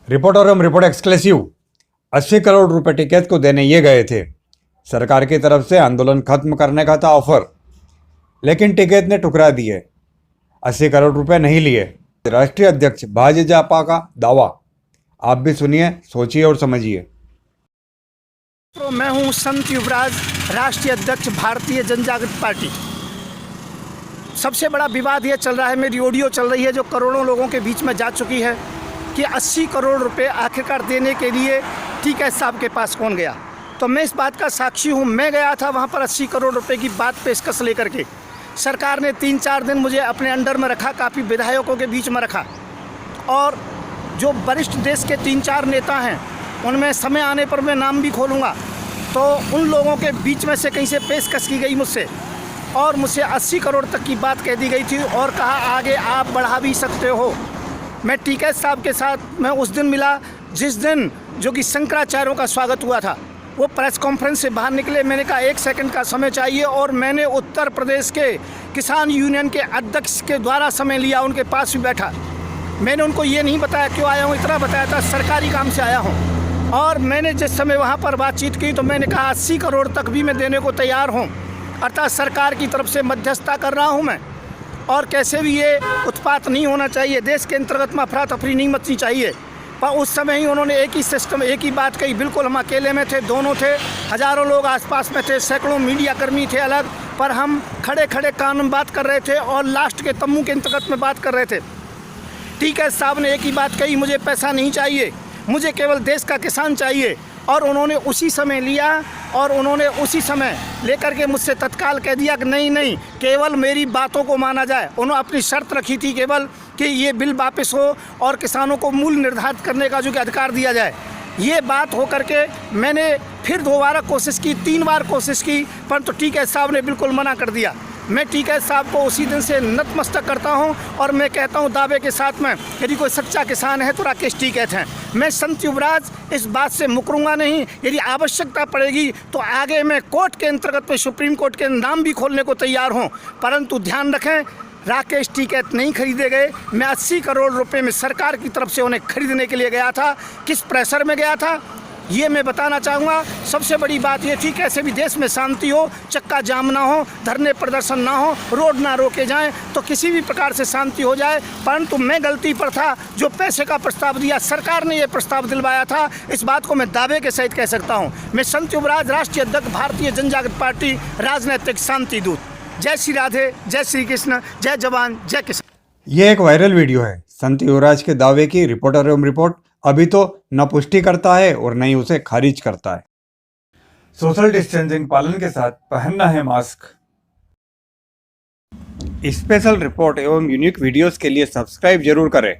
Reporter एवं report exclusive 80 crore रुपए टिकैत को देने ये गए थे। सरकार की तरफ से आंदोलन खत्म करने का था ऑफर, लेकिन टिकैत ने ठुकरा दिए। 80 करोड़ रुपए नहीं लिए। राष्ट्रीय अध्यक्ष भाजपा का दावा। आप भी सुनिए, सोचिए और समझिए। तो मैं हूं संत युवराज, राष्ट्रीय अध्यक्ष भारतीय जनजागृत पार्टी। सबसे बड़ा विवाद ये चल रहा है, मेरी ऑडियो चल रही है जो करोड़ों लोगों के बीच में जा चुकी है कि 80 करोड़ रुपए आखिरकार देने के लिए टीकैत साहब के पास कौन गया। तो मैं इस बात का साक्षी हूँ। मैं गया था वहाँ पर 80 करोड़ रुपए की बात पेशकश लेकर के। सरकार ने 3-4 दिन मुझे अपने अंडर में रखा, काफ़ी विधायकों के बीच में रखा, और जो वरिष्ठ देश के 3-4 नेता हैं उनमें समय आने पर मैं नाम भी खोलूँगा। तो उन लोगों के बीच में से कहीं से पेशकश की गई मुझसे, और मुझसे 80 करोड़ तक की बात कह दी गई थी और कहा आगे आप बढ़ा भी सकते हो। मैं टीकैत साहब के साथ मैं उस दिन मिला जिस दिन जो कि शंकराचार्यों का स्वागत हुआ था। वो प्रेस कॉन्फ्रेंस से बाहर निकले, मैंने कहा 1 सेकंड का समय चाहिए, और मैंने उत्तर प्रदेश के किसान यूनियन के अध्यक्ष के द्वारा समय लिया, उनके पास भी बैठा। मैंने उनको ये नहीं बताया क्यों आया हूँ, इतना बताया था सरकारी काम से आया हूँ। और मैंने जिस समय वहाँ पर बातचीत की तो मैंने कहा 80 करोड़ तक भी मैं देने को तैयार हूँ, अर्थात सरकार की तरफ से मध्यस्थता कर रहा हूँ मैं, और कैसे भी ये उत्पात नहीं होना चाहिए, देश के अंतर्गत में अफरा तफरी नहीं मचनी चाहिए। पर उस समय ही उन्होंने एक ही सिस्टम, एक ही बात कही। बिल्कुल हम अकेले में थे, दोनों थे, हज़ारों लोग आसपास में थे, सैकड़ों मीडिया कर्मी थे अलग, पर हम खड़े खड़े कान में बात कर रहे थे और लास्ट के तम्बू के अंतर्गत में बात कर रहे थे। टीकैत साहब ने एक ही बात कही, मुझे पैसा नहीं चाहिए, मुझे केवल देश का किसान चाहिए। और उन्होंने उसी समय लिया, और उन्होंने उसी समय लेकर के मुझसे तत्काल कह दिया कि नहीं नहीं, केवल मेरी बातों को माना जाए। उन्होंने अपनी शर्त रखी थी केवल कि ये बिल वापस हो और किसानों को मूल्य निर्धारित करने का जो कि अधिकार दिया जाए। ये बात हो करके मैंने फिर दोबारा कोशिश की, 3 बार कोशिश की, परंतु टीकैत साहब ने बिल्कुल मना कर दिया। मैं टीकैत साहब को उसी दिन से नतमस्तक करता हूं, और मैं कहता हूं दावे के साथ में, यदि कोई सच्चा किसान है तो राकेश टीकैत हैं। मैं संत युवराज इस बात से मुकरूंगा नहीं। यदि आवश्यकता पड़ेगी तो आगे मैं कोर्ट के अंतर्गत में, सुप्रीम कोर्ट के नाम भी खोलने को तैयार हूँ, परंतु ध्यान रखें राकेश टीकैत नहीं खरीदे गए। मैं 80 करोड़ रुपए में सरकार की तरफ से उन्हें खरीदने के लिए गया था। किस प्रेशर में गया था ये मैं बताना चाहूँगा। सबसे बड़ी बात ये थी कैसे भी देश में शांति हो, चक्का जाम ना हो, धरने प्रदर्शन ना हो, रोड ना रोके जाएं, तो किसी भी प्रकार से शांति हो जाए। परंतु मैं गलती पर था जो पैसे का प्रस्ताव दिया, सरकार ने ये प्रस्ताव दिलवाया था, इस बात को मैं दावे के सहित कह सकता हूँ। मैं संत युवराज, राष्ट्रीय अध्यक्ष भारतीय जनजागृत पार्टी, राजनैतिक शांति दूत। जय श्री राधे, जय श्री कृष्ण, जय जवान, जय किसान। ये एक वायरल वीडियो है संत युवराज के दावे की। रिपोर्टर एवं रिपोर्ट अभी तो न पुष्टि करता है और न ही उसे खारिज करता है। सोशल डिस्टेंसिंग पालन के साथ पहनना है मास्क। स्पेशल रिपोर्ट एवं यूनिक वीडियोस के लिए सब्सक्राइब जरूर करें।